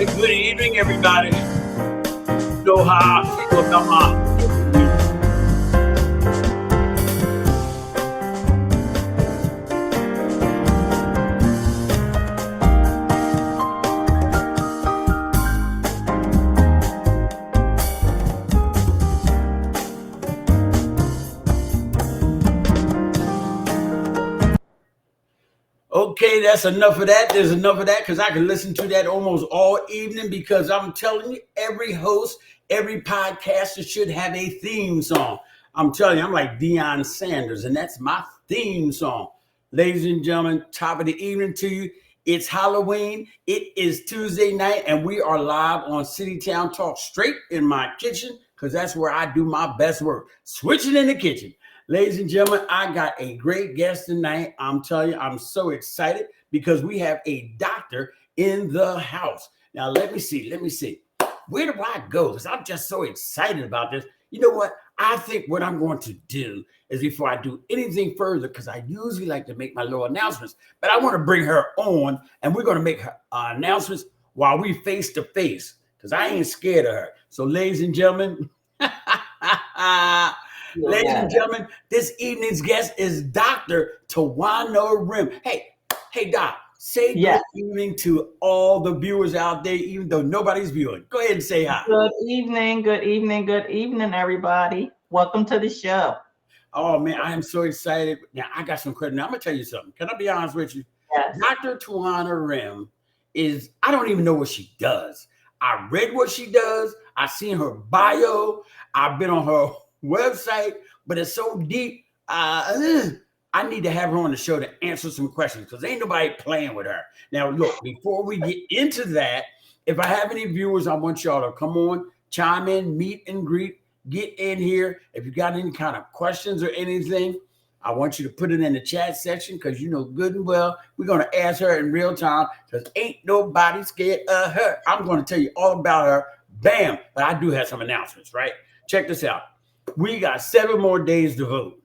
right, good evening, everybody. You know how I feel about my Okay, that's enough of that. There's enough of that because I can listen to that almost all evening because I'm telling you, every host, every podcaster should have a theme song. I'm telling you, I'm like Deion Sanders, and that's my theme song. Ladies and gentlemen, top of the evening to you. It's Halloween. It is Tuesday night, and we are live on City Town Talk straight in my kitchen because that's where I do my best work. Switching in the kitchen. Ladies and gentlemen, I got a great guest tonight. I'm telling you, I'm so excited because we have a doctor in the house. Now, let me see. Where do I go? Because I'm just so excited about this. You know what? I think what I'm going to do is before I do anything further, because I usually like to make my little announcements, but I want to bring her on and we're going to make her announcements while we face to face because I ain't scared of her. So, ladies and gentlemen, ladies and gentlemen, this evening's guest is Dr. Tee Rhim. Hey, Doc, say good evening to all the viewers out there, even though nobody's viewing. Go ahead and say hi. Good evening, everybody. Welcome to the show. Oh, man, I am so excited. Now, I got some credit. Now, I'm going to tell you something. Can I be honest with you? Yes. Dr. Tee Rhim I don't even know what she does. I read what she does. I seen her bio. I've been on her website, but it's so deep. I need to have her on the show to answer some questions because ain't nobody playing with her. Now, look, before we get into that, if I have any viewers, I want y'all to come on, chime in, meet and greet, get in here. If you got any kind of questions or anything, I want you to put it in the chat section because you know good and well we're going to ask her in real time because ain't nobody scared of her. I'm going to tell you all about her. Bam. But I do have some announcements, right? Check this out. We got 7 more days to vote.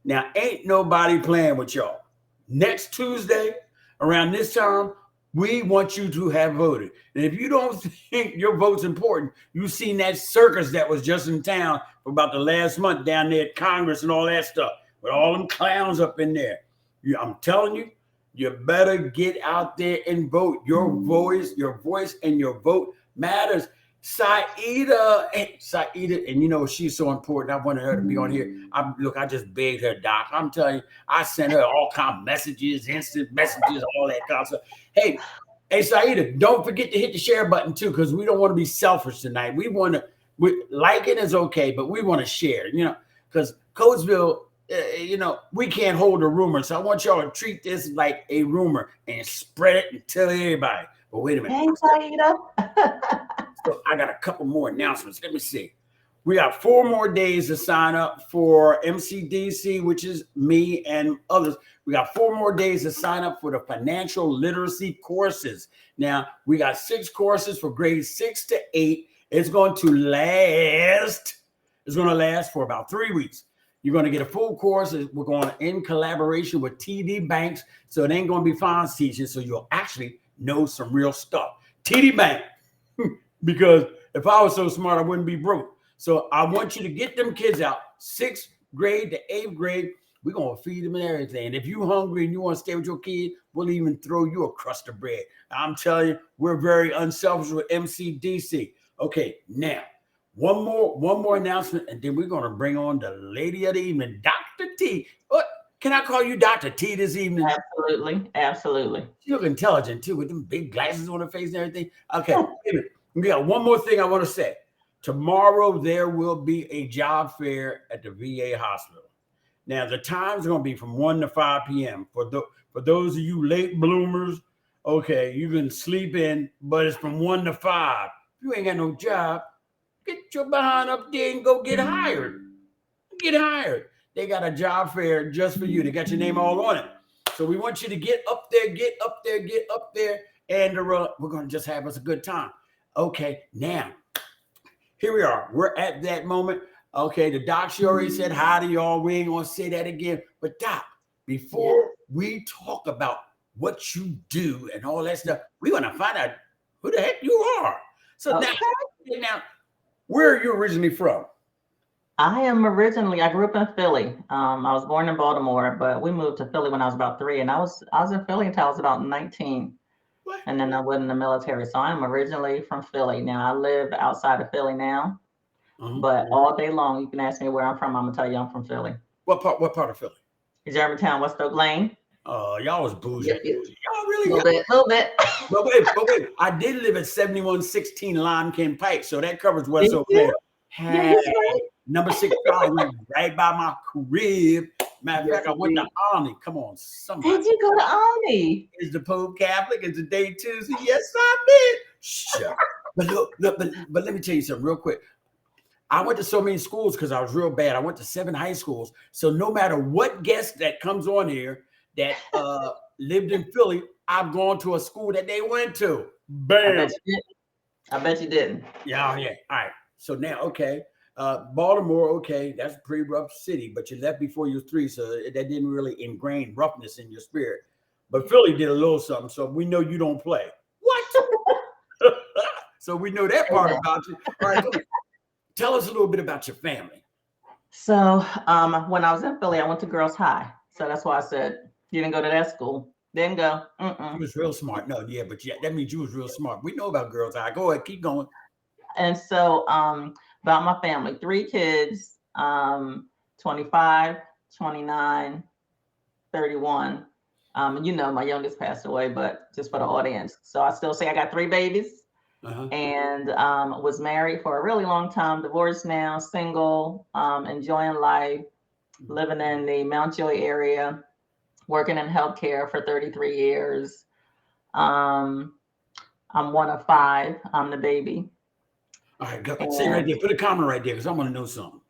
Now, ain't nobody playing with y'all. Next Tuesday, around this time, we want you to have voted. And if you don't think your vote's important, you've seen that circus that was just in town for about the last month down there at Congress and all that stuff with all them clowns up in there. I'm telling you, you better get out there and vote. Your voice and your vote matters. Saida, and you know she's so important. I wanted her to be on here. I just begged her, Doc. I'm telling you, I sent her all kind of messages, instant messages, all that kind of stuff. Hey, Saida, don't forget to hit the share button too, because we don't want to be selfish tonight. Liking is okay, but we want to share, because Coatesville, we can't hold a rumor. So I want y'all to treat this like a rumor and spread it and tell everybody. But wait a minute. Hey, Saida. So I got a couple more announcements. Let me see. We got 4 more days to sign up for MCDC, which is me and others. We got 4 more days to sign up for the financial literacy courses. Now, we got 6 courses for grades 6 to 8. It's going to last for about 3 weeks. You're going to get a full course. We're going in collaboration with TD Banks. So it ain't going to be Fonz teaching. So you'll actually know some real stuff. TD Bank. Because if I was so smart, I wouldn't be broke. So I want you to get them kids out, 6th grade to 8th grade. We're going to feed them and everything. And if you're hungry and you want to stay with your kid, we'll even throw you a crust of bread. I'm telling you, we're very unselfish with MCDC. Okay, now, one more announcement, and then we're going to bring on the lady of the evening, Dr. T. What? Can I call you Dr. T this evening? Absolutely. You look intelligent, too, with them big glasses on her face and everything. Okay, we got one more thing I want to say. Tomorrow, there will be a job fair at the VA hospital. Now, the times are going to be from 1 to 5 p.m. For those of you late bloomers, okay, you can sleep in, but it's from 1 to 5. If you ain't got no job, get your behind up there and go get hired. Get hired. They got a job fair just for you. They got your name all on it. So we want you to get up there, and we're going to just have us a good time. Okay, now, here we are. We're at that moment. Okay, the doc, she already said hi to y'all. We ain't going to say that again. But Doc, before we talk about what you do and all that stuff, we want to find out who the heck you are. So Okay. now, where are you originally from? I grew up in Philly. I was born in Baltimore, but we moved to Philly when I was about 3, and I was in Philly until I was about 19, What? and then I went in the military. So I'm originally from Philly. Now I live outside of Philly now, Uh-huh. but all day long you can ask me where I'm from. I'm gonna tell you I'm from Philly. What part? What part of Philly? Germantown, West Oak Lane. Oh, y'all was bougie. Yep, yep. Y'all A really little got. bit, a little bit. But wait, I did live at 7116 Lime Ken Pike, so that covers West Did Oak you? Lane. Yeah, Hey, you did. number 6 Charlie went right by my crib. Matter of Yes, fact, I went to indeed. Army. Come on, somebody. Did you go to Army? Is the Pope Catholic? Is the day Tuesday? Yes, I did. Shut. But look, but let me tell you something real quick. I went to so many schools because I was real bad. I went to 7 high schools. So no matter what guest that comes on here that lived in Philly, I've gone to a school that they went to. I Bam. bet you did. I bet you didn't. Yeah, yeah. All right. So now, okay. Baltimore, okay, that's a pretty rough city, but you left before you was 3, so that didn't really ingrain roughness in your spirit. But Philly did a little something, so we know you don't play. What? So we know that part Amen. about you. All right, cool. Tell us a little bit about your family. So when I was in Philly, I went to Girls High. So that's why I said you didn't go to that school. Didn't go. You was real smart. No, yeah, but yeah, that means you was real smart. We know about girls. All right, go ahead, keep going. And so about my family, 3 kids, 25, 29, 31. My youngest passed away, but just for the audience. So I still say I got 3 babies Uh-huh. and was married for a really long time, divorced now, single, enjoying life, living in the Mount Joy area, working in healthcare for 33 years. Um, I'm one of 5. I'm the baby. All right, go. Say right And there. Put a comment right there because I want to know something.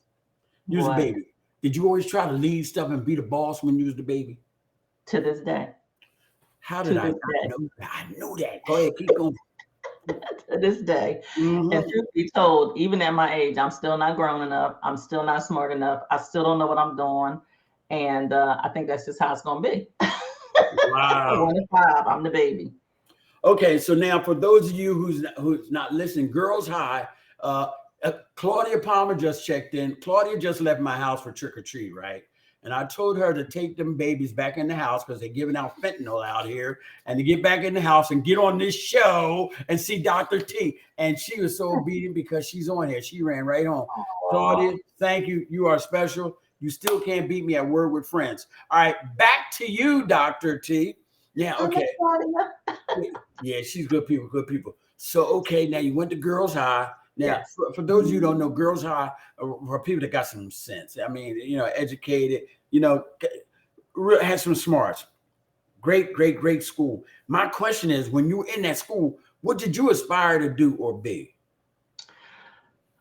You was a what baby. Did you always try to lead stuff and be the boss when you was the baby? to this day, How did to I this not day, know that? I know that. Go ahead, keep going. to this day. And Mm-hmm. truth be told, even at my age, I'm still not grown enough. I'm still not smart enough. I still don't know what I'm doing. And I think that's just how it's going to be. Wow. 1 of 5, I'm the baby. Okay, so now for those of you who's not listening, Girls High, Claudia Palmer just checked in. Claudia just left my house for trick or treat, right? And I told her to take them babies back in the house because they're giving out fentanyl out here, and to get back in the house and get on this show and see Dr. T. And she was so obedient because she's on here. She ran right on. Claudia, thank you. You are special. You still can't beat me at Word with Friends. All right, back to you, Dr. T. Yeah, I'm okay. Claudia. Yeah, she's good people, good people. So, okay, now you went to Girls High. Now, Yes. for those of you who don't know, Girls High are people that got some sense. I mean, educated, had some smarts. Great, great, great school. My question is, when you were in that school, what did you aspire to do or be?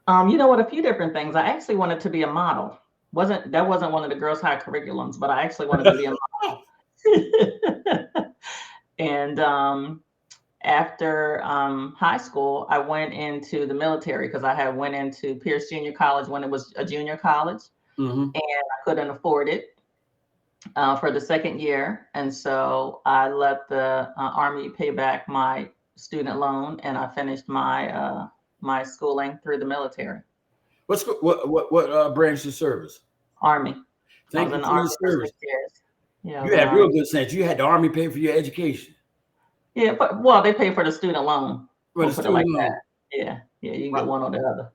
A few different things. I actually wanted to be a model. That wasn't one of the Girls High curriculums, but I actually wanted to be a model. And after high school, I went into the military because I had went into Pierce Junior College when it was a junior college, Mm-hmm. and I couldn't afford it for the second year, and so I let the Army pay back my student loan, and I finished my schooling through the military. What branch of service? Army. I Thank was you in the for your Army for service. 6 years. Yeah, I You was in the had real Army. good sense. You had the Army pay for your education. Yeah, but well, they pay for the student loan. For We'll the put it like student that. loan. Yeah, you can get Wow. one or the other.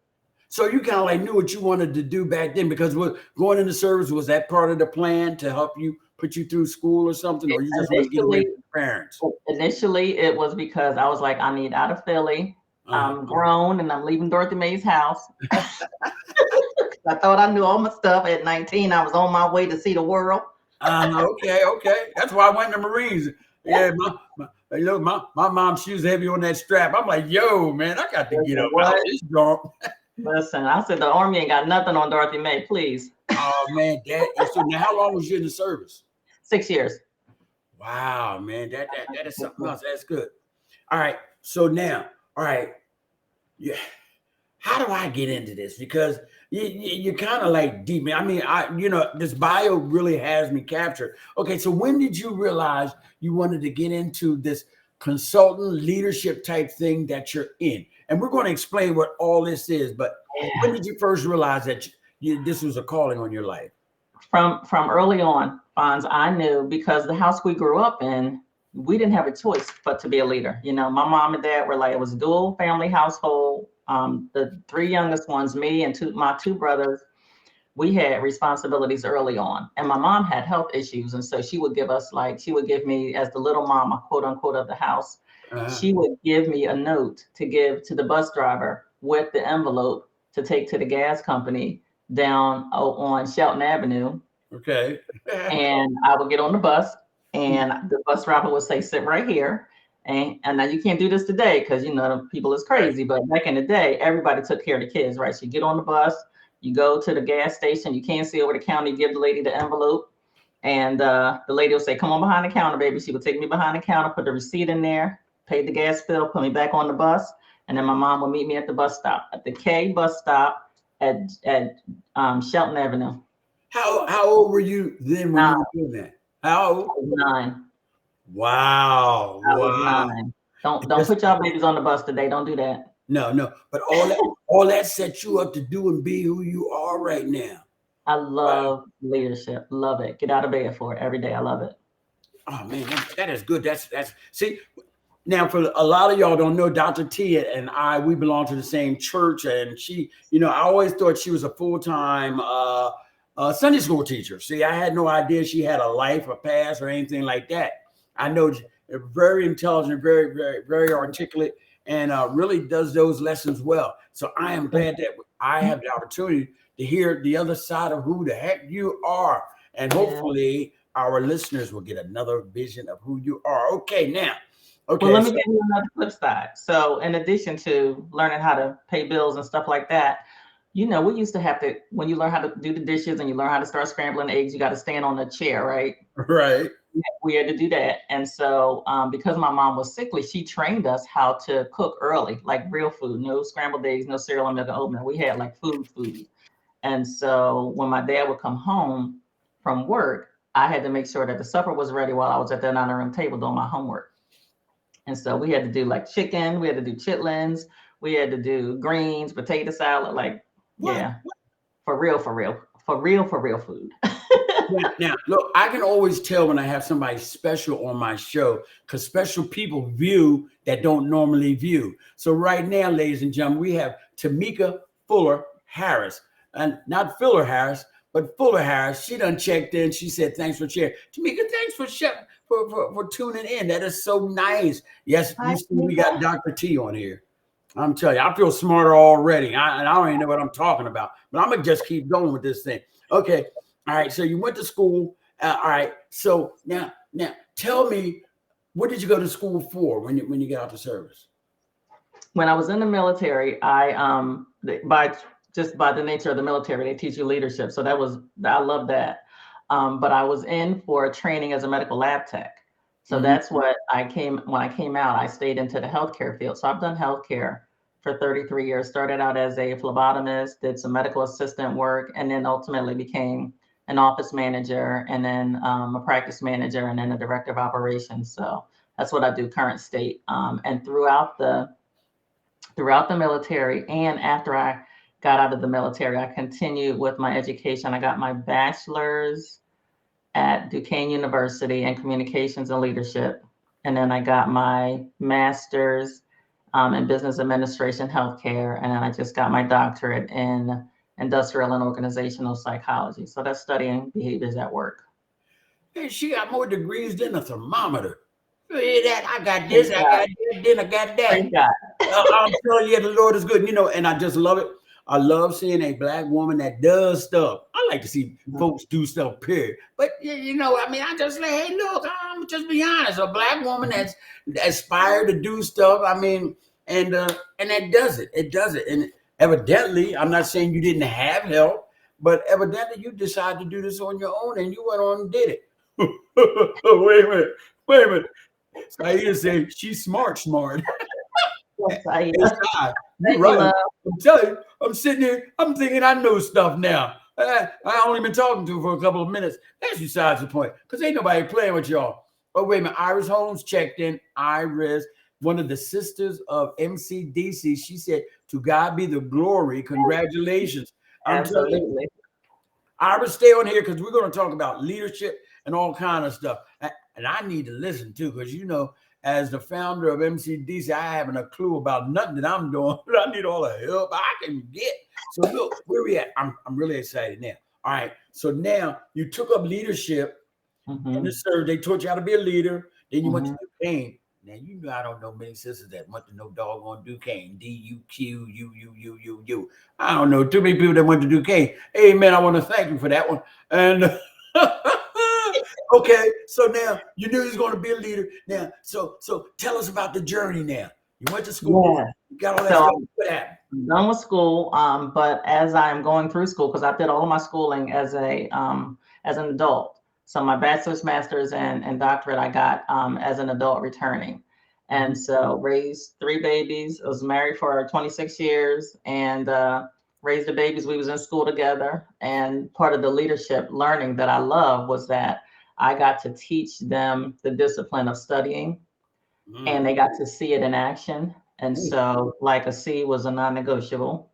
So you kind of like knew what you wanted to do back then because what going into service, was that part of the plan to help you put you through school or something, or you just want to get away Initially, from your parents? initially it was because I was like, I need out of Philly. Uh-huh. I'm grown and I'm leaving Dorothy Mae's house. I thought I knew all my stuff. At 19, I was on my way to see the world. Okay. That's why I went to the Marines. Yeah, my mom, she was heavy on that strap. I'm like, yo, man, I got to get Listen, up out what? this jump. Listen, I said the Army ain't got nothing on Dorothy Mae, please. Oh man, so now how long was you in the service? 6 years. Wow, man, that is something else. That's good. All right, so now, all right, yeah. How do I get into this? Because you're kind of like deep. I mean, this bio really has me captured. Okay, so when did you realize you wanted to get into this consultant leadership type thing that you're in. And we're going to explain what all this is. But when Yeah. did you first realize that this was a calling on your life? From early on, Fonz, I knew because the house we grew up in, we didn't have a choice but to be a leader. You know, my mom and dad were like, it was a dual family household. The three youngest ones, me and my two brothers, we had responsibilities early on. And my mom had health issues. And so she would give us she would give me, as the little mama, quote unquote, of the house, Uh-huh. she would give me a note to give to the bus driver with the envelope to take to the gas company down on Shelton Avenue. Okay. And I would get on the bus, and the bus driver would say, sit right here. And now you can't do this today because you know people is Right. crazy. But back in the day, everybody took care of the kids, right? So you get on the bus, you go to the gas station, you can't see over the counter, you give the lady the envelope, and the lady will say, come on behind the counter, baby. She would take me behind the counter, put the receipt in there, paid the gas bill, put me back on the bus, and then my mom would meet me at the bus stop, at the K bus stop at Shelton Avenue. How old were you then when you Now were doing that? How old? I was 9. Wow. I was Wow. 9. Don't put y'all babies on the bus today. Don't do that. No. But all that set you up to do and be who you are right now. I Wow. love leadership. Love it. Get out of bed for it every day. I love it. Oh man, that is good. That's see. Now, for a lot of y'all don't know, Dr. T and we belong to the same church, and she, I always thought she was a full-time Sunday school teacher. See, I had no idea she had a life, a past, or anything like that. I know very intelligent, very, very, very articulate, and really does those lessons well. So I am glad that I have the opportunity to hear the other side of who the heck you are, and hopefully our listeners will get another vision of who you are. Okay, now. Okay. Well, let me give you another flip side. So, in addition to learning how to pay bills and stuff like that, we used to have to, when you learn how to do the dishes and you learn how to start scrambling eggs, you got to stand on the chair, right? Right. We had to do that. And so, because my mom was sickly, she trained us how to cook early, like real food, no scrambled eggs, no cereal and milk and oatmeal. We had like food. And so, when my dad would come home from work, I had to make sure that the supper was ready while I was at the dining room table doing my homework. And so we had to do like chicken, we had to do chitlins, we had to do greens, potato salad, What? for real food. Now, look, I can always tell when I have somebody special on my show because special people view that don't normally view. So right now, ladies and gentlemen, we have Tamika Fuller Harris, and not Fuller Harris, but Fuller Harris. She done checked in. She said, "Thanks for sharing." Tamika, thanks for tuning in. That is so nice. Yes, Hi, you see, we got Dr. T on here. I'm telling you, I feel smarter already. I don't even know what I'm talking about, but I'm gonna just keep going with this thing. Okay, all right. So you went to school. All right. So now, tell me, what did you go to school for when you got out the service? When I was in the military, by the nature of the military, they teach you leadership. So I love that. But I was in for training as a medical lab tech. So that's what when I came out, I stayed into the healthcare field. So I've done healthcare for 33 years, started out as a phlebotomist, did some medical assistant work, and then ultimately became an office manager, and then a practice manager, and then a director of operations. So that's what I do current state. And throughout the military and after I got out of the military, I continued with my education. I got my bachelor's at Duquesne University in communications and leadership. And then I got my master's in business administration, healthcare. And then I just got my doctorate in industrial and organizational psychology. So that's studying behaviors at work. Hey, she got more degrees than a thermometer. You hear that? I got this, I got that, then I got that. Praise God. I'm telling you, the Lord is good. And I just love it. I love seeing a Black woman that does stuff. I like to see folks do stuff, period. But, I just like, hey, look, I'm just be honest. A Black woman that's aspired to do stuff, and that does it. It does it. And evidently, I'm not saying you didn't have help, but evidently you decided to do this on your own and you went on and did it. Wait a minute. Saida said she's smart. Yes, You're right. I'm telling you, I'm sitting here, I'm thinking I know stuff now. I only been talking to her for a couple of minutes. That's besides the point, because ain't nobody playing with y'all. Oh, wait a minute. Iris Holmes checked in. Iris, one of the sisters of MCDC, she said, "To God be the glory. Congratulations." I'm telling you, Absolutely. Iris, stay on here because we're going to talk about leadership and all kind of stuff. And I need to listen too, because as the founder of MCDC, I haven't a clue about nothing that I'm doing, but I need all the help I can get. So look, where we at? I'm really excited now. All right. So now you took up leadership in the service. They taught you how to be a leader. Then you went to Duquesne. Now I don't know many sisters that went to no doggone Duquesne. DUQUUUU. I don't know too many people that went to Duquesne. Hey man, I want to thank you for that one. And okay, so now you knew you was going to be a leader. Now, so tell us about the journey. Now you went to school. Yeah. You got all that So stuff. What happened? I'm done with school, but as I'm going through school, because I did all of my schooling as an adult. So my bachelor's, master's, and doctorate I got as an adult returning. And so raised 3 babies. I was married for 26 years and raised the babies. We was in school together. And part of the leadership learning that I love was that I got to teach them the discipline of studying, and they got to see it in action. And so, like, a C was a non-negotiable.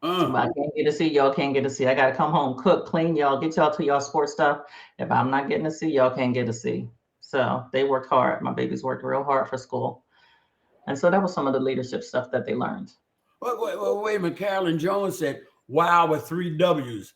If I can't get a C, y'all can't get a C. I got to come home, cook, clean, y'all, get y'all to y'all sports stuff. If I'm not getting a C, y'all can't get a C. So they worked hard. My babies worked real hard for school. And so that was some of the leadership stuff that they learned. Wait a minute. Carolyn Jones said, "Wow," with 3 W's.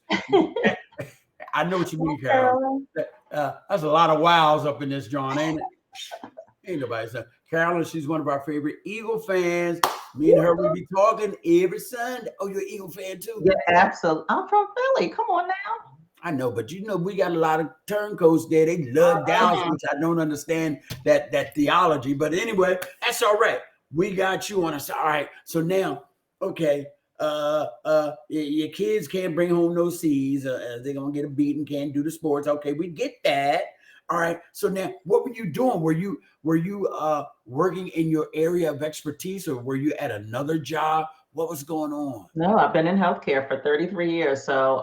I know what you mean, Carolyn. That's a lot of wows up in this, John, ain't it? Ain't nobody saying. Carolyn, she's one of our favorite Eagle fans. Me and her, we be talking every Sunday. Oh, you're an Eagle fan too? Yeah, absolutely. I'm from Philly. Come on now. I know, but we got a lot of turncoats there. They love Dallas, which I don't understand that theology. But anyway, that's all right. We got you on us. All right. So now, okay, your kids can't bring home no C's. They're gonna get a beating. Can't do the sports. Okay, we get that. All right. So now, what were you doing? Were you working in your area of expertise, or were you at another job? What was going on? No, I've been in healthcare for 33 years. So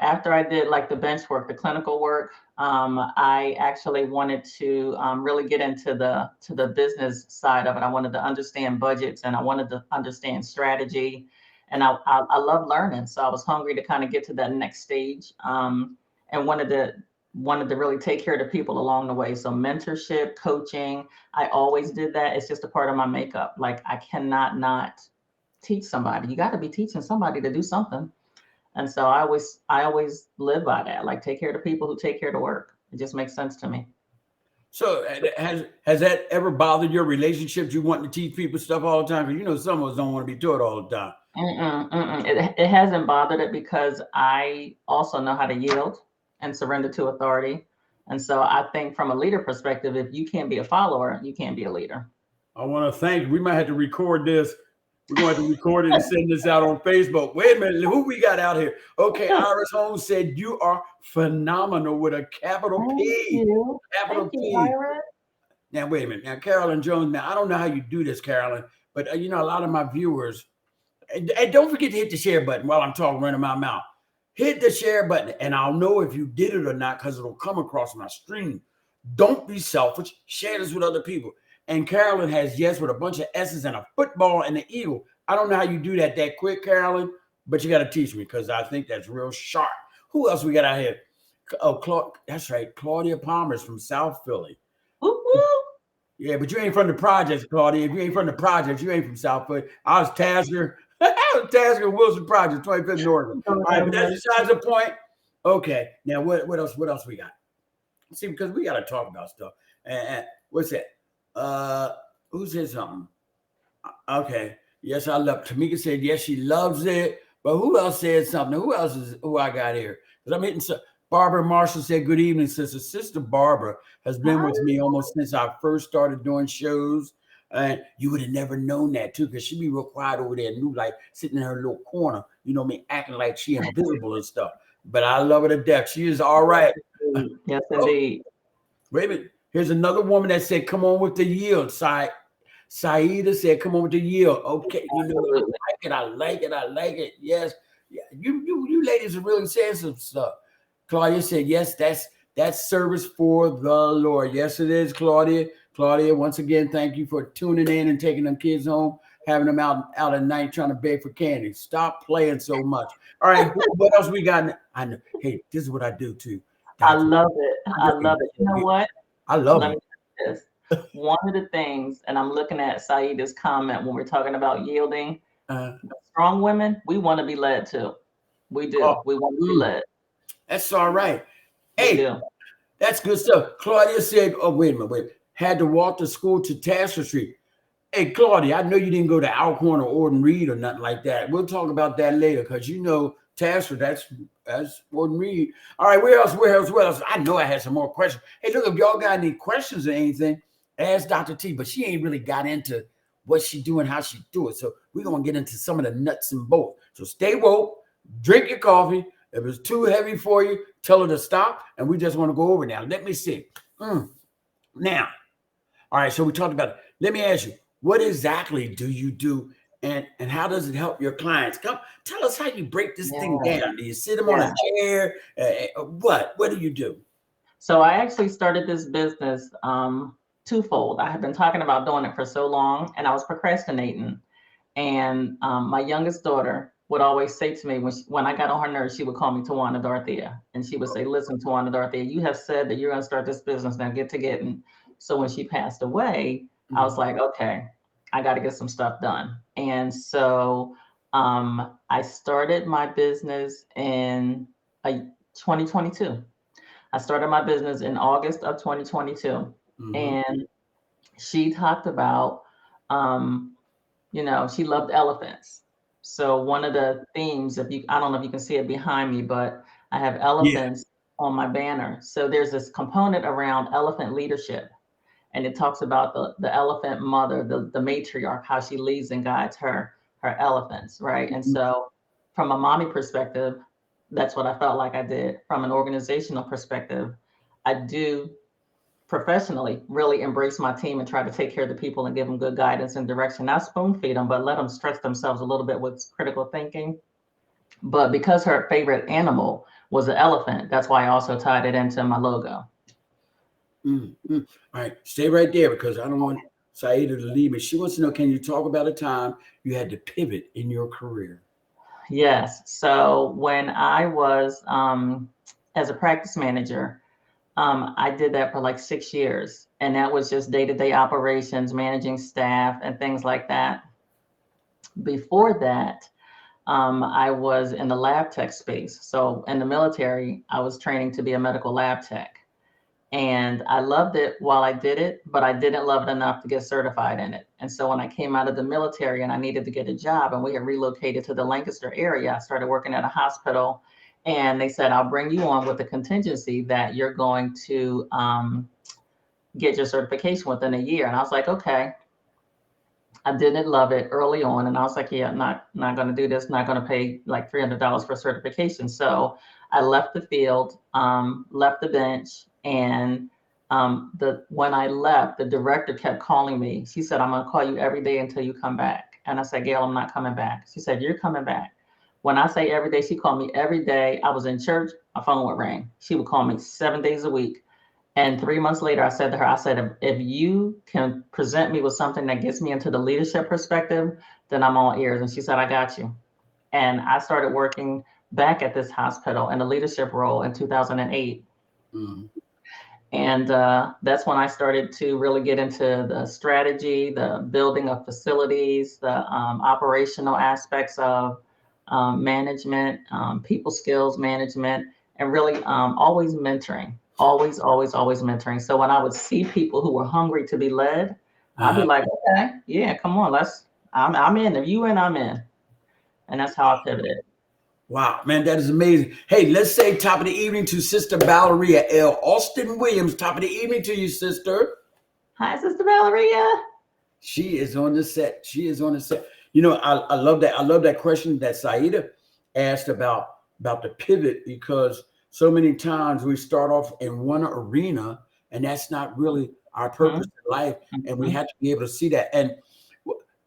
after I did like the bench work, the clinical work, I actually wanted to really get into the business side of it. I wanted to understand budgets and I wanted to understand strategy. And I love learning. So I was hungry to kind of get to that next stage, and wanted to really take care of the people along the way. So mentorship, coaching, I always did that. It's just a part of my makeup. Like I cannot not teach somebody. You got to be teaching somebody to do something. And so I always live by that. Like take care of the people who take care of the work. It just makes sense to me. So has that ever bothered your relationships? You want to teach people stuff all the time? Because some of us don't want to be taught all the time. It hasn't bothered it because I also know how to yield and surrender to authority. And so I think from a leader perspective, if you can't be a follower, you can't be a leader. I want to thank you. We might have to record this. We're going to record it and send this out on Facebook. Wait a minute. Who we got out here? Okay. Iris Holmes said, "You are phenomenal," with a capital P. Capital P. Now, wait a minute. Now, Carolyn Jones, now, I don't know how you do this, Carolyn, but, a lot of my viewers, and don't forget to hit the share button while I'm talking running my mouth. Hit the share button, and I'll know if you did it or not because it'll come across my stream. Don't be selfish. Share this with other people. And Carolyn has yes with a bunch of S's and a football and an eagle. I don't know how you do that quick, Carolyn, but you got to teach me because I think that's real sharp. Who else we got out here? Oh, that's right. Claudia Palmer's from South Philly. Woo-woo. Yeah, but you ain't from the projects, Claudia. If you ain't from the projects, you ain't from South Philly. I was Tasker. Tasker Wilson Project, 25th Northern. All right, but that's besides the point. Okay, now what else? What else we got? See, because we got to talk about stuff. And what's that? Who said something? Okay. Yes, I love. Tamika said yes, she loves it. But who else said something? Who I got here? Because I'm hitting. Barbara Marshall said, "Good evening, sister." Sister Barbara has been with me almost since I first started doing shows. And you would have never known that too, because she'd be real quiet over there, new like sitting in her little corner, acting like she invisible and stuff. But I love her to death. She is all right. Yes, indeed. Wait a minute. Here's another woman that said, "Come on with the yield." Saida said, "Come on with the yield." Okay, I like it. Yes, yeah. You ladies are really saying some stuff. Claudia said, "Yes, That's service for the Lord. Yes, it is, Claudia. Claudia, once again, thank you for tuning in and taking them kids home, having them out at night trying to beg for candy. Stop playing so much. All right, what else we got? I know. Hey, this is what I do too, I Doctor. love it. I love it. You know what? I love Let them. me say this. One of the things, and I'm looking at Saida's comment when we're talking about yielding, Uh, strong women, we want to be led too. We oh, do. We want to be mm, led. that's all right. We Hey, do. that's good stuff. Claudia said, "Oh, wait a minute, wait. Had to walk to school to Tasker Street." Hey, Claudia, I know you didn't go to Alcorn or Orden Reed or nothing like that. We'll talk about that later because you know Tasker, that's Orden Reed. All right, where else? Where else? Where else? I know I had some more questions. Hey, look, if y'all got any questions or anything, ask Dr. T, but she ain't really got into what she do and how she do it. So we're gonna get into some of the nuts and bolts. So stay woke, drink your coffee. If it's too heavy for you, tell her to stop. And we just want to go over now. Let me see. Now, all right, so we talked about it. Let me ask you, what exactly do you do and how does it help your clients? Come tell us how you break this thing Yeah. down. Do you sit them on Yeah. a chair? What? What do you do? So I actually started this business twofold. I have been talking about doing it for so long, and I was procrastinating. And my youngest daughter would always say to me when I got on her nerves, she would call me Tawana Dorothea, and she would say, "Listen, Tawana Dorothea, you have said that you're going to start this business. Now get to getting." So when she passed away, I was like, "Okay, I got to get some stuff done." And so I started my business in 2022. I started my business in August of 2022, Mm-hmm. and she talked about, um, she loved elephants. So one of the themes, I don't know if you can see it behind me, but I have Yeah. elephants on my banner. So there's this component around elephant leadership, and it talks about the elephant mother, the matriarch, how she leads and guides her elephants, right? And so from a mommy perspective, that's what I felt like I did. From an organizational perspective, I do professionally really embrace my team and try to take care of the people and give them good guidance and direction. Not spoon feed them, but let them stretch themselves a little bit with critical thinking. But because her favorite animal was an elephant, that's why I also tied it into my logo. Mm-hmm. All right, stay right there because I don't want Saida to leave me. She wants to know, can you talk about a time you had to pivot in your career? Yes. So when I was as a practice manager, I did that for like 6 years, and that was just day-to-day operations, managing staff, and things like that. Before that, I was in the lab tech space. So in the military, I was training to be a medical lab tech. And I loved it while I did it, but I didn't love it enough to get certified in it. And so when I came out of the military and I needed to get a job, and we had relocated to the Lancaster area, I started working at a hospital. And they said, "I'll bring you on with the contingency that you're going to get your certification within a year." And I was like, okay. I didn't love it early on, and I was like, "Yeah, I'm not going to do this. Not going to pay like $300 for certification." So I left the field, left the bench, and the when I left, the director kept calling me. She said, "I'm going to call you every day until you come back." And I said, "Gail, I'm not coming back." She said, "You're coming back." When I say every day, she called me every day. I was in church, my phone would ring. She would call me 7 days a week. And 3 months later, I said to her, I said, "If you can present me with something that gets me into the leadership perspective, then I'm all ears." And she said, "I got you." And I started working back at this hospital in a leadership role in 2008. Mm-hmm. And that's when I started to really get into the strategy, the building of facilities, the operational aspects of management, people skills management, and really always mentoring. Always, always, always mentoring. So when I would see people who were hungry to be led, I'd be Uh-huh. like, "Okay, yeah, come on, I'm in. If you in, I'm in." And that's how I pivoted. Wow, man, that is amazing. Hey, let's say top of the evening to Sister Valeria L. Austin Williams. Top of the evening to you, sister. Hi, Sister Valeria. She is on the set. She is on the set. You know, I love that. I love that question that Saida asked about the pivot because so many times we start off in one arena and that's not really our purpose in life. And we Mm-hmm. have to be able to see that. And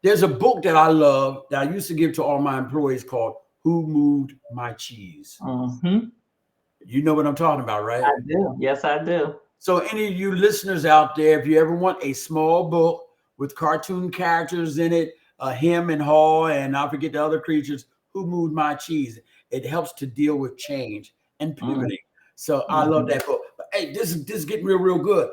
there's a book that I love that I used to give to all my employees called Who Moved My Cheese? Mm-hmm. You know what I'm talking about, right? I do. Yes, I do. So, any of you listeners out there, if you ever want a small book with cartoon characters in it, him and Hall, and I forget the other creatures, Who Moved My Cheese? It helps to deal with change and Mm, pivoting. So, I love mhm. that book. But hey, this is getting real good.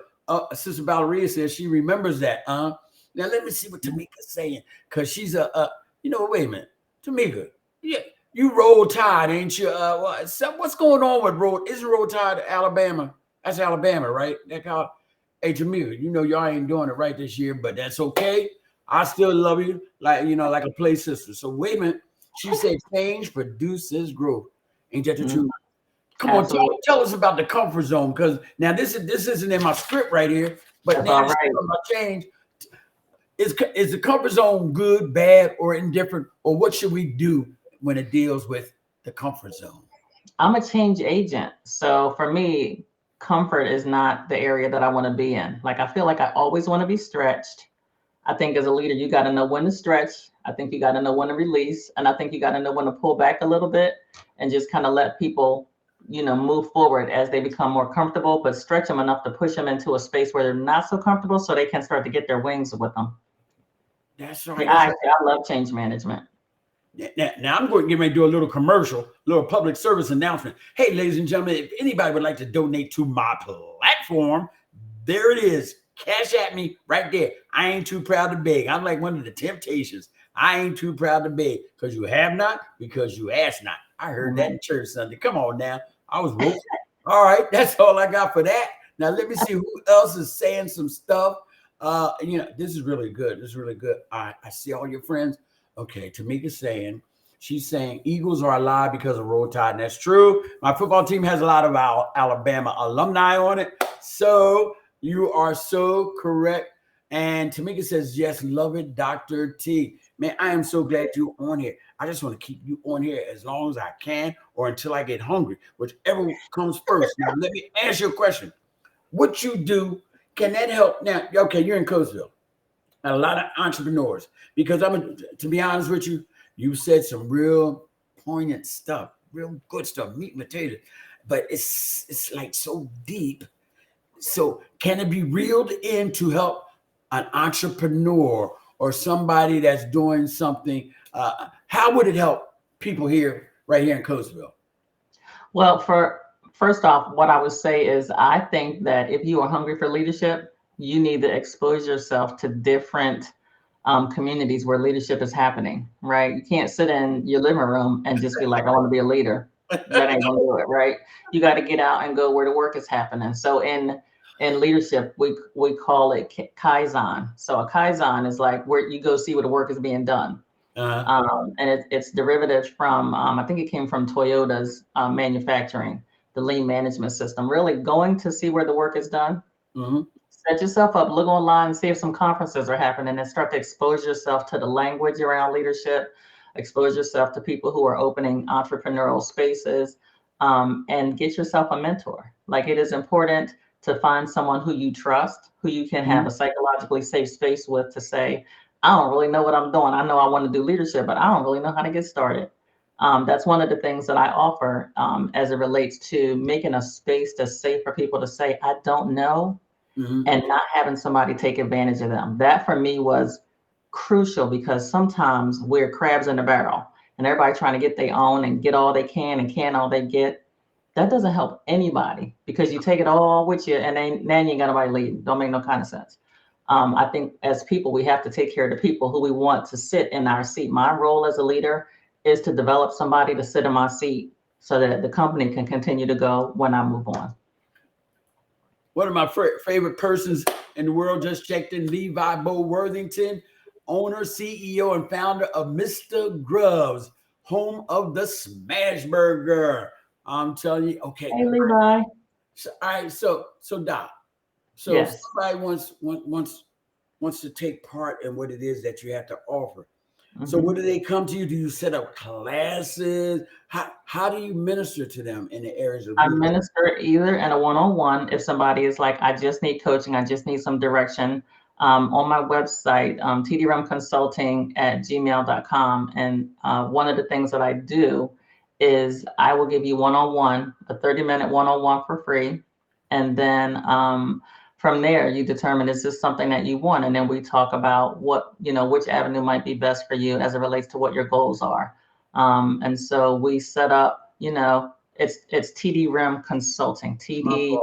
Sister Valeria says she remembers that. Now let me see what Tamika's saying, because she's wait a minute, Tamika, yeah, you roll tide, ain't you? What's going on with roll? Is roll tide Alabama? That's Alabama, right? That how hey Jamil, y'all ain't doing it right this year, but that's okay. I still love you, like a play sister. So wait a minute. She said change produces growth. Ain't that the Mm, truth? Come on, absolutely. tell us about the comfort zone, because now this isn't in my script right here, but That's now all it's right. talking about change. Is the comfort zone good, bad, or indifferent, or what should we do when it deals with the comfort zone? I'm a change agent. So for me, comfort is not the area that I want to be in. Like I feel like I always want to be stretched. I think as a leader, you got to know when to stretch. I think you got to know when to release. And I think you got to know when to pull back a little bit and just kind of let people, move forward as they become more comfortable, but stretch them enough to push them into a space where they're not so comfortable so they can start to get their wings with them. That's right. Yeah, That's right. I love change management. Now I'm going to get ready to do a little commercial, little public service announcement. Hey, ladies and gentlemen, if anybody would like to donate to my platform, there it is. Cash at me right there. I ain't too proud to beg. I'm like one of the temptations. I ain't too proud to beg, because you have not, because you ask not. I heard that in church Sunday. Come on now. I was woke. All right, that's all I got for that. Now let me see who else is saying some stuff. This is really good. This is really good. I see all your friends. Okay, Tamika's saying, she's saying Eagles are alive because of Roll Tide. And that's true. My football team has a lot of our Alabama alumni on it. So you are so correct. And Tamika says, yes, love it, Dr. T. Man, I am so glad you're on here. I just want to keep you on here as long as I can, or until I get hungry, whichever comes first. Now, let me ask you a question. What you do, can that help? Now, okay, you're in Coatesville. A lot of entrepreneurs, because to be honest with you, you said some real poignant stuff, real good stuff, meat and potatoes, but it's like so deep. So can it be reeled in to help an entrepreneur or somebody that's doing something? How would it help people here, right here in Coatesville? Well, for first off, what I would say is I think that if you are hungry for leadership, you need to expose yourself to different communities where leadership is happening, right? You can't sit in your living room and just be like, I want to be a leader. That ain't gonna do it, right? You got to get out and go where the work is happening. So in leadership, we call it Kaizen. So a Kaizen is like where you go see where the work is being done. Uh-huh. And it's derivative from, I think it came from Toyota's manufacturing, the lean management system, really going to see where the work is done. Mm-hmm. Set yourself up, look online, see if some conferences are happening, and start to expose yourself to the language around leadership, expose yourself to people who are opening entrepreneurial spaces, and get yourself a mentor. Like it is important to find someone who you trust, who you can have a psychologically safe space with to say, I don't really know what I'm doing. I know I want to do leadership, but I don't really know how to get started. That's one of the things that I offer as it relates to making a space that's safe for people to say, I don't know, Mm-hmm. and not having somebody take advantage of them. That for me was crucial because sometimes we're crabs in a barrel and everybody trying to get their own and get all they can and can all they get. That doesn't help anybody because you take it all with you and then you ain't got nobody leading. Don't make no kind of sense. I think as people, we have to take care of the people who we want to sit in our seat. My role as a leader is to develop somebody to sit in my seat so that the company can continue to go when I move on. One of my favorite persons in the world just checked in, Levi Bo Worthington, owner, CEO, and founder of Mr. Grubs, home of the Smash Burger. I'm telling you, okay. Hey, Levi. So, all right, so Doc, so if Yes. somebody wants to take part in what it is that you have to offer. So Mhm. what do they come to you? Do you set up classes? How do you minister to them in the areas of I leadership? minister either in a one-on-one if somebody is like, I just need coaching, I just need some direction. On my website, tdrumconsulting@gmail.com. And one of the things that I do is I will give you one-on-one, a 30-minute one-on-one for free. And then from there, you determine, is this something that you want? And then we talk about what, which avenue might be best for you as it relates to what your goals are. And so we set up, it's Tee Rhim Consulting, TD,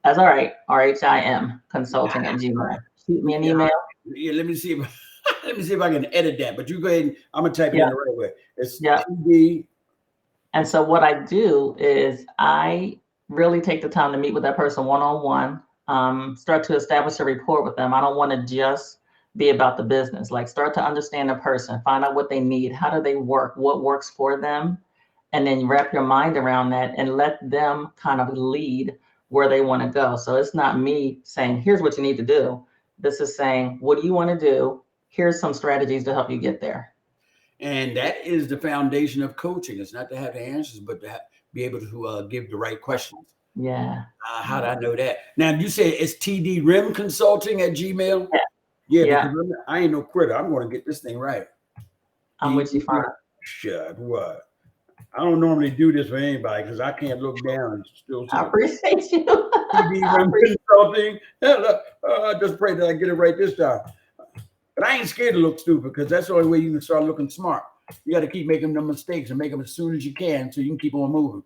that's all right, RHIM Consulting at Gmail. Shoot me an email. Yeah, let me see if I can edit that. But you go ahead. I'm gonna type it in the right way. It's TD. And so what I do is I really take the time to meet with that person one-on-one, start to establish a rapport with them. I don't want to just be about the business. Like, start to understand the person, find out what they need, how do they work, what works for them, and then wrap your mind around that and let them kind of lead where they want to go. So it's not me saying, here's what you need to do. This is saying, what do you want to do? Here's some strategies to help you get there. And that is the foundation of coaching. It's not to have the answers, but to be able to give the right questions. Yeah. How did I know that? Now, you say it's TD Rhim Consulting at Gmail? Yeah. Because I ain't no quitter. I'm going to get this thing right. I'm with you, fine. Shut what? I don't normally do this for anybody because I can't look down and still see. I appreciate you. TD Rhim Consulting. I just pray that I get it right this time. But I ain't scared to look stupid because that's the only way you can start looking smart. You got to keep making them mistakes and make them as soon as you can so you can keep on moving.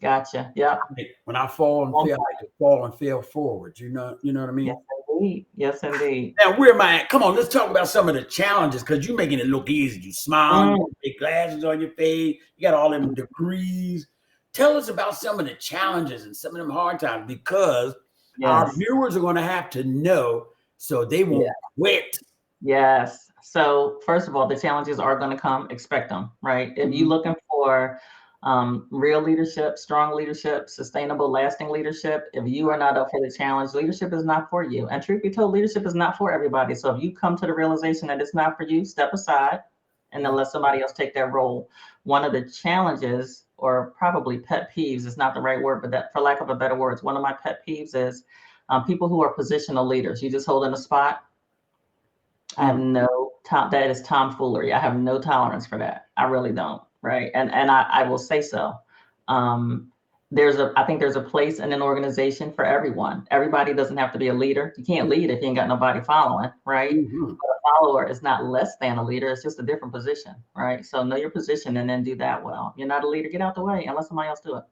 Gotcha. Yeah. When I fall and fail, I like to fall and fail forward. You know what I mean? Yes, indeed. Yes, indeed. Now, where am I at? Come on, let's talk about some of the challenges because you're making it look easy. You smile, you big glasses on your face, you got all them degrees. Tell us about some of the challenges and some of them hard times because our viewers are going to have to know so they won't quit. Yes. So first of all, the challenges are going to come. Expect them, right? If you're looking for real leadership, strong leadership, sustainable, lasting leadership, if you are not up for the challenge, leadership is not for you. And truth be told, leadership is not for everybody. So if you come to the realization that it's not for you, step aside and then let somebody else take that role. One of the challenges, or probably pet peeves, is not the right word, but that, for lack of a better words, one of my pet peeves is people who are positional leaders. You just hold in a spot. I have that is tomfoolery. I have no tolerance for that. I really don't. Right. And I will say so. I think there's a place in an organization for everyone. Everybody doesn't have to be a leader. You can't lead if you ain't got nobody following. Right. But a follower is not less than a leader. It's just a different position. Right. So know your position and then do that well. You're not a leader. Get out the way and let somebody else do it.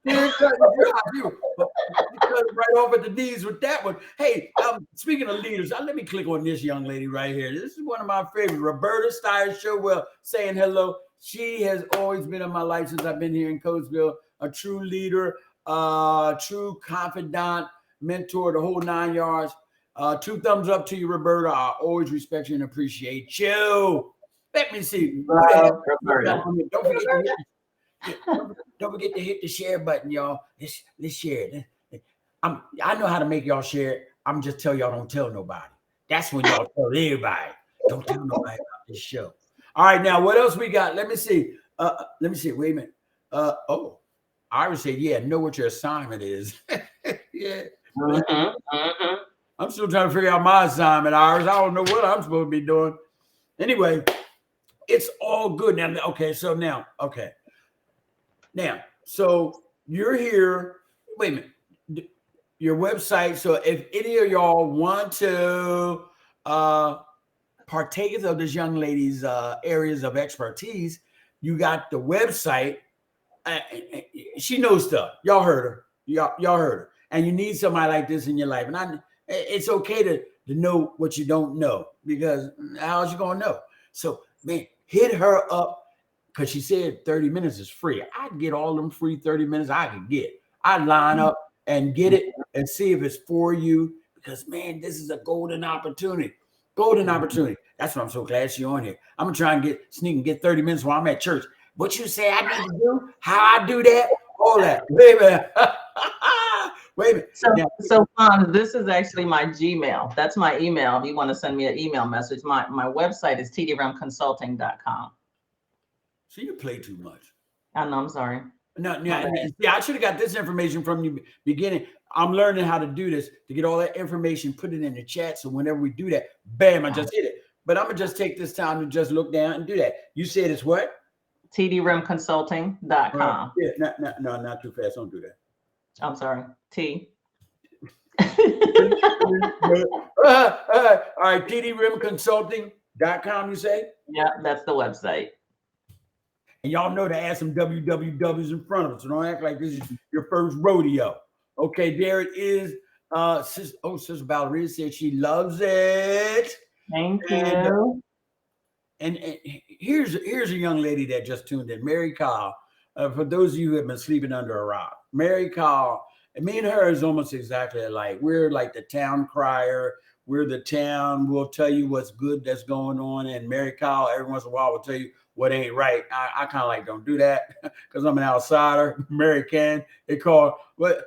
Right off at the knees with that one. Hey, speaking of leaders, let me click on this young lady right here. This is one of my favorites, Roberta Stiers Showell, saying hello. She has always been in my life since I've been here in Coatesville, a true leader, true confidant, mentor, the whole 9 yards. 2 thumbs up to you, Roberta. I always respect you and appreciate you. Let me see. Don't forget to hit the share button, y'all. Let's share it. I know how to make y'all share it. I'm just tell y'all don't tell nobody. That's when y'all tell everybody. Don't tell nobody about this show. All right, now what else we got? Let me see. Wait a minute. Iris said, yeah, know what your assignment is. Yeah. I'm still trying to figure out my assignment, Iris. I don't know what I'm supposed to be doing. Anyway, it's all good now. Okay, so now, so you're here. Wait a minute. Your website. So if any of y'all want to partake of this young lady's areas of expertise, you got the website. She knows stuff. Y'all heard her. Y'all heard her. And you need somebody like this in your life. And it's okay to know what you don't know because how's you gonna know? So man, hit her up. Because she said 30 minutes is free. I'd get all them free 30 minutes I could get. I'd line up and get it and see if it's for you. Because, man, this is a golden opportunity. Golden opportunity. That's why I'm so glad she's on here. I'm going to try and sneak and get 30 minutes while I'm at church. What you say I need to do? How I do that? All that. Wait a minute. Wait a minute. So this is actually my Gmail. That's my email. If you want to send me an email message, my website is teerhimconsulting.com. So you play too much. I know. I'm sorry. No, I should have got this information from the beginning. I'm learning how to do this to get all that information, put it in the chat. So whenever we do that, bam, I just hit it. But I'm gonna just take this time to just look down and do that. You said it's what? TeeRhimConsulting.com. Yeah, no, not too fast. Don't do that. I'm sorry, T. All right, TDRimConsulting.com, you say? Yeah, that's the website. And y'all know to add some wwws in front of it. So don't act like this is your first rodeo. Okay, there it is. Sister Valerie said she loves it. Thank And, you. and here's a young lady that just tuned in, Mary Kyle. For those of you who have been sleeping under a rock, Mary Kyle, and me and her is almost exactly alike. We're like the town crier. We're the town. We'll tell you what's good that's going on. And Mary Kyle, every once in a while, will tell you what ain't right. I kind of like don't do that because I'm an outsider. Mary can. They call what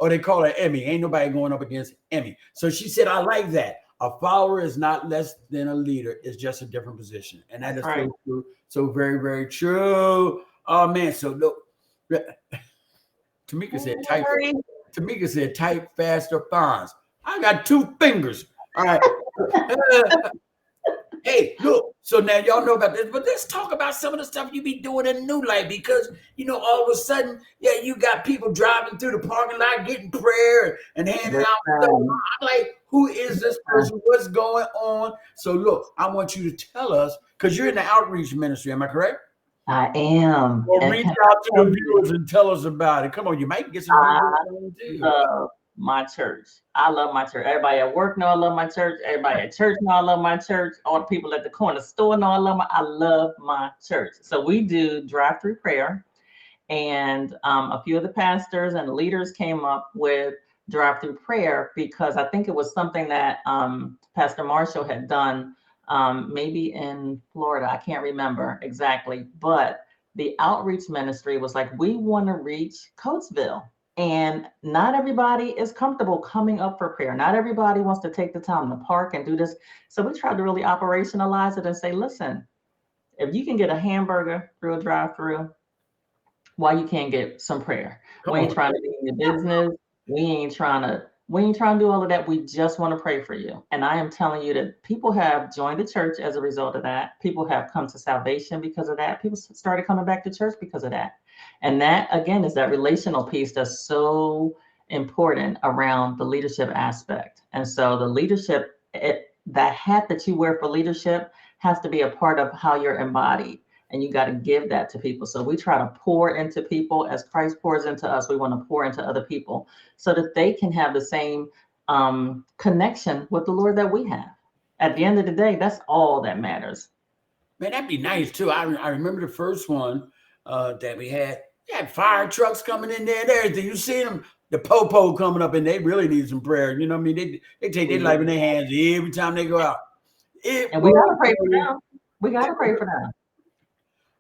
or they call her Emmy. Ain't nobody going up against Emmy. So she said, I like that. A follower is not less than a leader. It's just a different position. And that is Right. so true. So very, very true. Oh man. So look, Tamika said type. Tamika said type faster fonts. I got 2 fingers. All right. Hey, look. So now y'all know about this, but let's talk about some of the stuff you be doing in New Life because all of a sudden, yeah, you got people driving through the parking lot getting prayer and handing out stuff. I'm like, who is this person? What's going on? So look, I want you to tell us because you're in the outreach ministry. Am I correct? I am. Well, reach out to the viewers and tell us about it. Come on, you might get some viewers too. Love my church. I love my church. Everybody at work know I love my church. Everybody at church know I love my church. All the people at the corner store know I love my church. So we do drive-through prayer, and a few of the pastors and leaders came up with drive-through prayer because I think it was something that Pastor Marshall had done maybe in Florida. I can't remember exactly, but the outreach ministry was like, we want to reach Coatesville. And not everybody is comfortable coming up for prayer. Not everybody wants to take the time to park and do this. So we tried to really operationalize it and say, listen, if you can get a hamburger through a drive-through, why you can't get some prayer? We ain't trying to be in your business. We ain't trying to do all of that. We just want to pray for you. And I am telling you that people have joined the church as a result of that. People have come to salvation because of that. People started coming back to church because of that. And that, again, is that relational piece that's so important around the leadership aspect. And so the leadership, that hat that you wear for leadership has to be a part of how you're embodied. And you got to give that to people. So we try to pour into people as Christ pours into us. We want to pour into other people so that they can have the same connection with the Lord that we have. At the end of the day, that's all that matters. Man, that'd be nice too. I remember the first one that we had. You had fire trucks coming in there and everything. You see them, the po-po coming up, and they really need some prayer. You know what I mean? They take their life in their hands every time they go out. And we gotta pray for them. We gotta pray for them.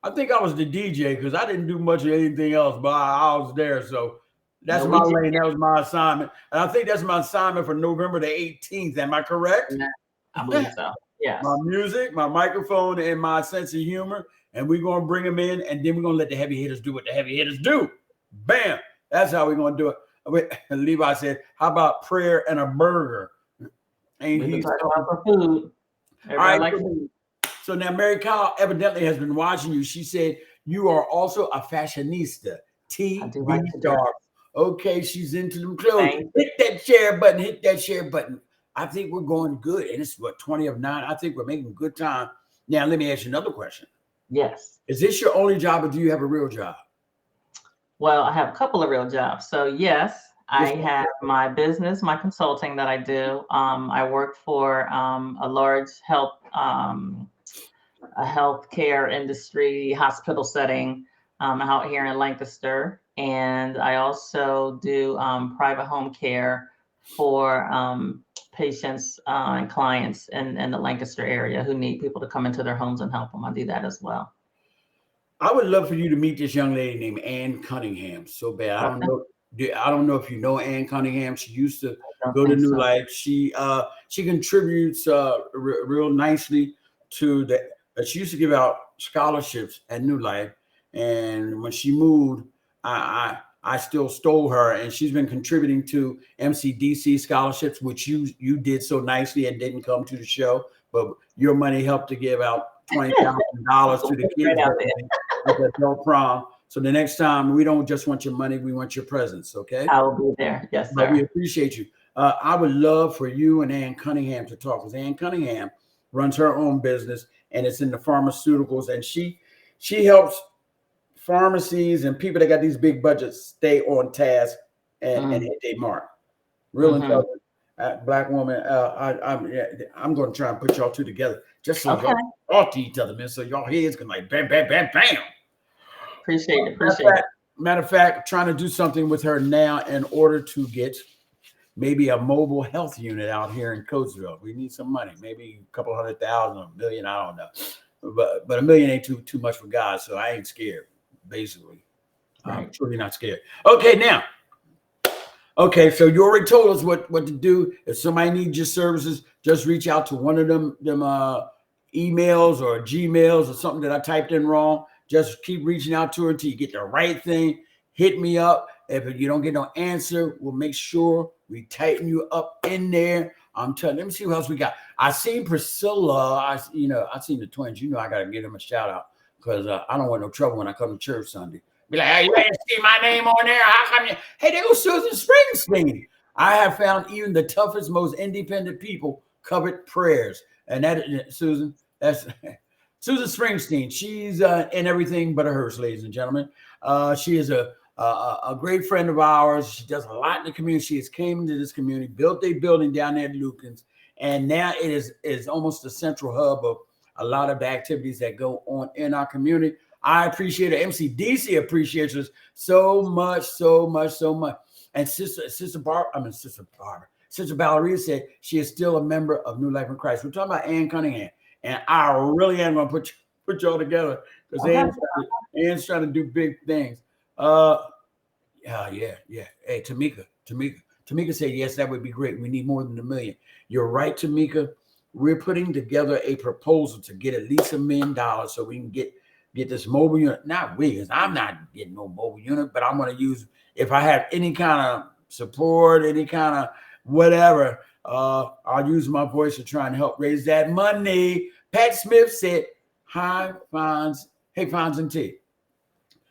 I think I was the DJ because I didn't do much of anything else, but I was there. So that's my lane. That was my assignment. And I think that's my assignment for November the 18th. Am I correct? Yeah, I believe so. Yes. My music, my microphone, and my sense of humor. And we're going to bring them in, and then we're going to let the heavy hitters do what the heavy hitters do. Bam. That's how we're going to do it. Levi said, how about prayer and a burger? And he's talking about food. Everybody likes food. So now Mary Kyle evidently has been watching you. She said you are also a fashionista. TV star. Okay, she's into them clothes. Hit that share button. Hit that share button. I think we're going good. And it's what, 20 of 9. I think we're making good time. Now, let me ask you another question. Yes. Is this your only job or do you have a real job? Well, I have a couple of real jobs. So yes, I have my business, my consulting that I do. I work for a large a healthcare industry, hospital setting out here in Lancaster. And I also do private home care for patients and clients in the Lancaster area who need people to come into their homes and help them. I do that as well. I would love for you to meet this young lady named Ann Cunningham. So bad. I don't know if you know Ann Cunningham. She used to go to New Life. She contributes real nicely to the. She used to give out scholarships at New Life, and when she moved, I I still stole her, and she's been contributing to MCDC scholarships, which you did so nicely and didn't come to the show, but your money helped to give out $20,000 to the kids at the adult prom. So the next time, we don't just want your money, we want your presence, okay? I will be there. Yes, But we sir. appreciate you. I would love for you and Ann Cunningham to talk, because Ann Cunningham runs her own business, and it's in the pharmaceuticals, and she helps pharmacies and people that got these big budgets stay on task and hit their mark. Real intelligent Black woman. I'm going to try and put y'all two together just so y'all talk to each other, man. So y'all heads can like bam, bam, bam, bam. Appreciate it. Matter of fact, trying to do something with her now in order to get maybe a mobile health unit out here in Coatesville. We need some money, maybe a couple $100,000, $1 million. I don't know, but $1 million ain't too much for God, so I ain't scared. Basically, I'm truly not scared. Okay, now. Okay, so you already told us what to do. If somebody needs your services, just reach out to one of them emails or Gmails or something that I typed in wrong. Just keep reaching out to her until you get the right thing. Hit me up. If you don't get no answer, we'll make sure we tighten you up in there. I'm telling. Let me see what else we got. I seen Priscilla. I seen the twins. You know, I gotta give them a shout out because I don't want no trouble when I come to church Sunday. Be like, hey, you ain't see my name on there. How come you? Hey, there goes Susan Springsteen. I have found even the toughest, most independent people covered prayers. And that, Susan, that's Susan Springsteen. She's in everything but a hearse, ladies and gentlemen. She is a great friend of ours. She does a lot in the community. She has came into this community, built a building down there at Lukens, and now it is almost the central hub of a lot of the activities that go on in our community. I appreciate it. MCDC appreciates us so much. And Sister Valeria said she is still a member of New Life in Christ. We're talking about Ann Cunningham, and I really am going to put y'all together because Ann's trying to do big things. Yeah. Hey, Tamika said yes, that would be great. We need more than $1 million. You're right, Tamika. We're putting together a proposal to get at least $1 million so we can get this mobile unit. Not we, because I'm not getting no mobile unit, but I'm going to use, if I have any kind of support, any kind of whatever, I'll use my voice to try and help raise that money. Pat Smith said, hi, Fonz. Hey, Fonz and T.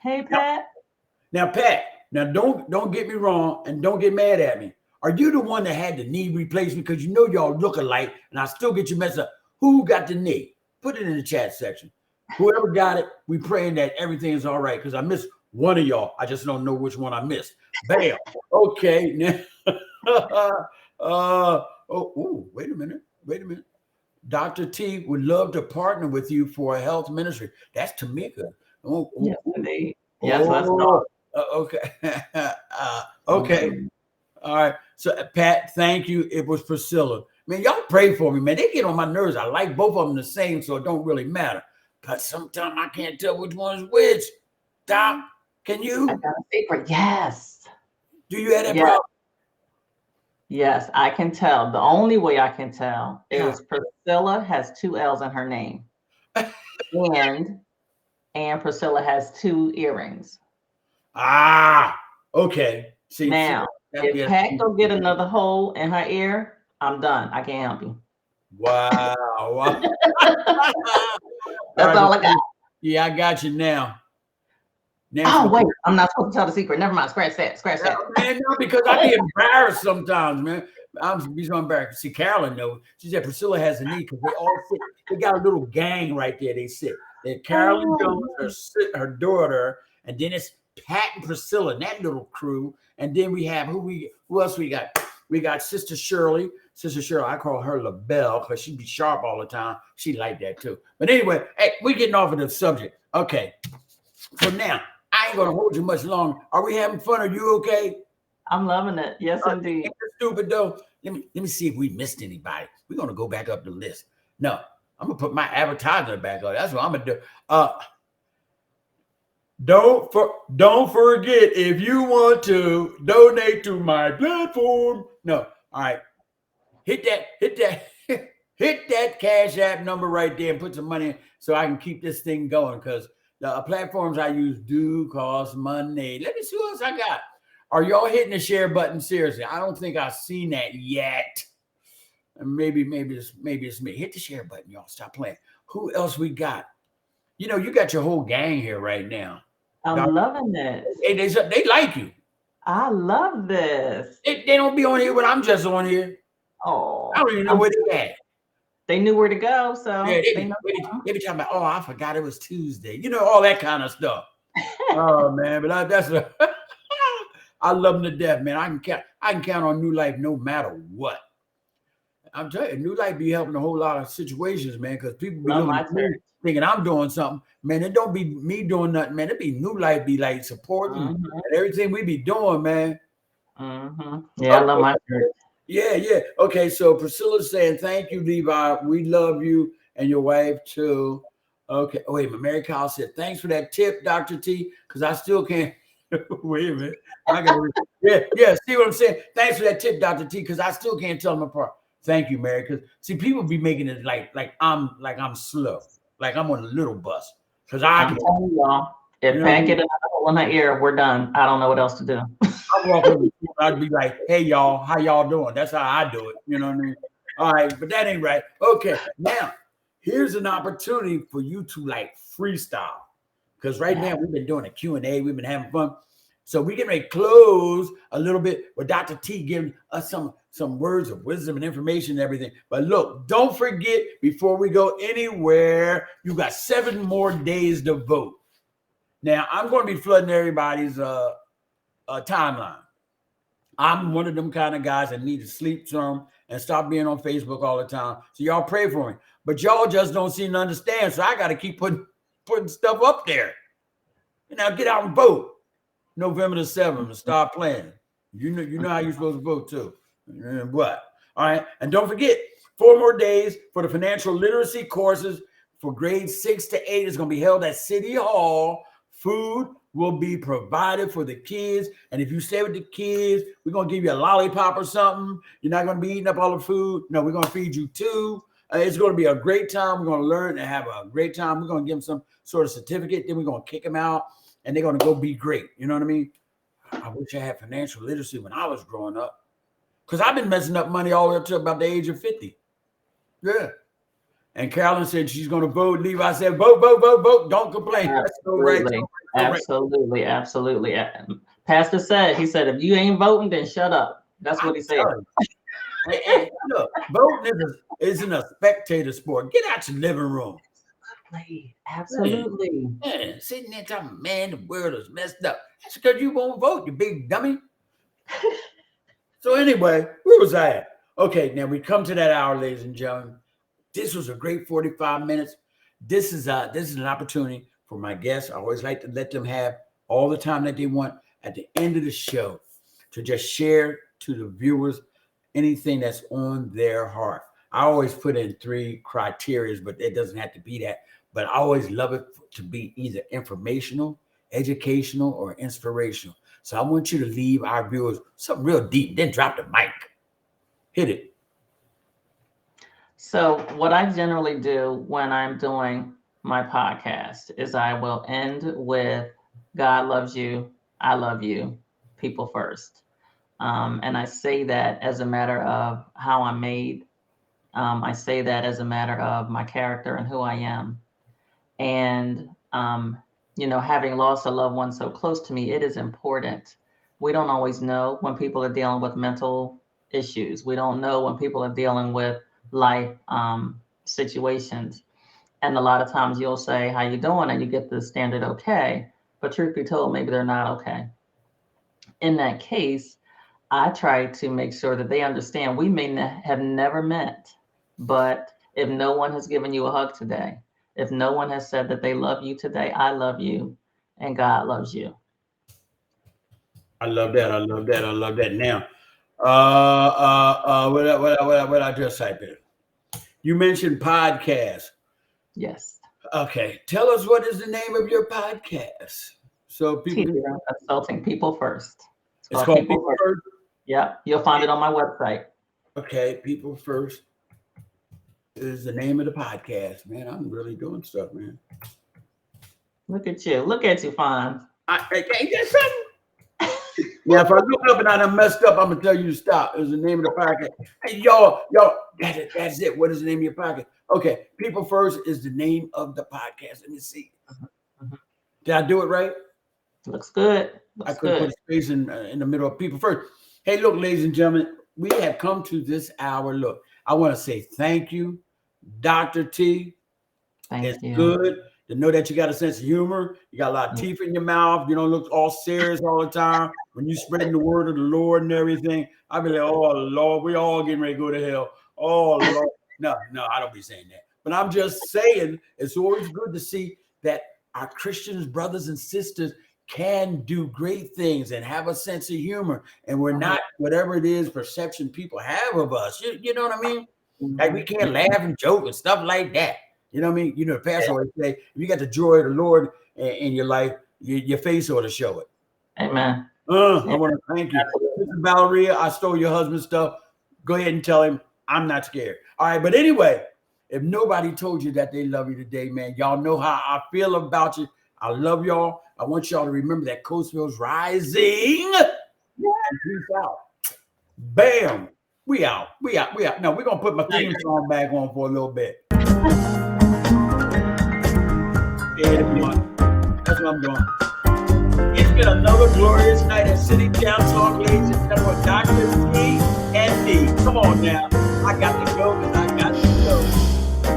Hey, Pat. Now, Pat, don't get me wrong and don't get mad at me. Are you the one that had the knee replacement? Because you know y'all look alike, and I still get you messed up. Who got the knee? Put it in the chat section. Whoever got it, we praying that everything is all right. Because I missed one of y'all. I just don't know which one I missed. Bam. Okay. Now, wait a minute. Dr. T would love to partner with you for a health ministry. That's Tamika. Yes, indeed. Yes, let's go. Okay. Okay. All right. So, Pat, thank you. It was Priscilla. Man, y'all pray for me, man. They get on my nerves. I like both of them the same, so it don't really matter. But sometimes I can't tell which one is which. Doc, can you? I got a secret. Yes. Do you have that problem? Yes, I can tell. The only way I can tell is Priscilla has 2 L's in her name. and Priscilla has 2 earrings. Ah, okay. See, now, if Pat don't get another hole in her ear, I'm done. I can't help you. Wow. That's all I got. Yeah, I got you now. Oh, wait. I'm not supposed to tell the secret. Never mind. Scratch that. Man, no, because I get embarrassed sometimes, man. I'm so embarrassed. See, Carolyn knows. She said Priscilla has a knee because they all sit. They got a little gang right there. They sit. They're Carolyn Jones, her daughter, and then it's Pat and Priscilla and that little crew. And then we have who else we got? We got Sister Shirley. Sister Shirley, I call her LaBelle because she be sharp all the time. She like that too. But anyway, hey, we're getting off of the subject. Okay. So now, I ain't going to hold you much longer. Are we having fun? Are you okay? I'm loving it. Yes, indeed. Ain't that stupid, though? Let me see if we missed anybody. We're going to go back up the list. No, I'm going to put my advertisement back on. That's what I'm going to do. Don't forget, if you want to donate to my platform. No. All right. Hit that Cash App number right there and put some money in so I can keep this thing going because The platforms I use do cost money. Let me see what else I got. Are y'all hitting the share button? Seriously, I don't think I've seen that yet. And maybe it's me. Hit the share button, y'all. Stop playing. Who else we got? You got your whole gang here right now. I'm loving it. They like you. I love this. They don't be on here when I'm just on here. I Oh, don't even know where they at. they knew where to go, Yeah, so they they be, know. they be talking about, oh, I forgot it was Tuesday. All that kind of stuff. Oh man, but I love them to death, man. I can count on New Life no matter what. I'm telling you, New Life be helping a whole lot of situations, man, because people be Love looking my at me church. thinking I'm doing something. Man, it don't be me doing nothing, man. It be New Life be like supporting Mm-hmm. and everything we be doing, man. Mm-hmm. Yeah, I love Okay. my church. Yeah. Okay, so Priscilla's saying, thank you, Levi. We love you and your wife too. Okay. Oh, wait a minute. Mary Kyle said, thanks for that tip, Dr. T, because I still can't. Wait a minute. I gotta yeah. See what I'm saying? Thanks for that tip, Dr. T, because I still can't tell them apart. Thank you, Mary. Because see, people be making it like I'm slow, like I'm on a little bus. Because I I'm can, telling y'all, you if know what I Pat mean? get another hole in her ear, we're done. I don't know what else to do. I walk over, I'd be like, hey y'all, how y'all doing? That's how I do it. You know what I mean? All right, but that ain't right. Okay, now here's an opportunity for you to like freestyle. Because right now we've been doing a Q&A, we've been having fun. So we can make close a little bit with Dr. T giving us some words of wisdom and information and everything. But look, don't forget before we go anywhere, you got 7 more days to vote. Now I'm going to be flooding everybody's timeline. I'm one of them kind of guys that need to sleep some and stop being on Facebook all the time. So y'all pray for me. But y'all just don't seem to understand. So I got to keep putting stuff up there. Get out and vote. November the 7th and start playing. You know how you're supposed to vote too. And what? All right. And don't forget, 4 more days for the financial literacy courses for grades 6 to 8 is going to be held at City Hall. Food will be provided for the kids. And if you stay with the kids, we're going to give you a lollipop or something. You're not going to be eating up all the food. No, we're going to feed you too. It's going to be a great time. We're going to learn and have a great time. We're going to give them some sort of certificate. Then we're going to kick them out and they're going to go be great. You know what I mean? I wish I had financial literacy when I was growing up because I've been messing up money all the way up to about the age of 50. Yeah. And Carolyn said she's going to vote. Levi said, vote, vote, vote, vote. Don't complain. That's so right. Absolutely. Pastor said, he said, if you ain't voting, then shut up. That's what he said. And look, voting isn't a spectator sport. Get out your living room. Absolutely. Man, sitting there talking, man, the world is messed up. That's because you won't vote, you big dummy. So anyway, where was I at? Okay, now we come to that hour, ladies and gentlemen. This was a great 45 minutes. This is an opportunity for my guests. I always like to let them have all the time that they want at the end of the show to just share to the viewers anything that's on their heart. I always put in 3 criteria, but it doesn't have to be that. But I always love it to be either informational, educational, or inspirational. So I want you to leave our viewers something real deep, then drop the mic. Hit it. So what I generally do when I'm doing my podcast is I will end with God loves you, I love you, people first. And I say that as a matter of how I'm made. I say that as a matter of my character and who I am. And, having lost a loved one so close to me, it is important. We don't always know when people are dealing with mental issues. We don't know when people are dealing with life situations. And a lot of times you'll say, how you doing? And you get the standard okay. But truth be told, maybe they're not okay. In that case, I try to make sure that they understand we may have never met, but if no one has given you a hug today, if no one has said that they love you today, I love you and God loves you. I love that. I love that. I love that. Now, what I just typed in? You mentioned podcast. Yes. Okay, tell us what is the name of your podcast, so people Tee can. Rhim Consulting People First. It's called People First. Yep, you'll find it on my website. Okay, People First is the name of the podcast. Man, I'm really doing stuff, man. Look at you. Look at you, Fonz. Ain't that something? Yeah, if I look up and I done messed up, I'm gonna tell you to stop. It's the name of the podcast. Hey, y'all, that's it. What is the name of your podcast? Okay, People First is the name of the podcast. Let me see. Did I do it right? Looks good. I could put a space in the middle of People First. Hey, look, ladies and gentlemen, we have come to this hour. Look, I want to say thank you, Dr. T. Thank you. Good to know that you got a sense of humor. You got a lot of teeth in your mouth. You don't look all serious all the time. When you spreading the word of the Lord and everything, I be like, oh, Lord, we all getting ready to go to hell. Oh, Lord. No, I don't be saying that. But I'm just saying it's always good to see that our Christians, brothers and sisters, can do great things and have a sense of humor. And we're not whatever it is perception people have of us. You know what I mean? Like we can't laugh and joke and stuff like that. You know what I mean? You know, the pastor always say, if you got the joy of the Lord in your life, your face ought to show it. Amen. I want to thank you. Mr. Valeria, I stole your husband's stuff. Go ahead and tell him I'm not scared. All right, but anyway, if nobody told you that they love you today, man, y'all know how I feel about you. I love y'all. I want y'all to remember that Coatesville's rising. And peace out. Bam. We out. No, we're going to put my theme song back on for a little bit. Yeah, everyone. That's what I'm doing. It's been another glorious night at City Council, ladies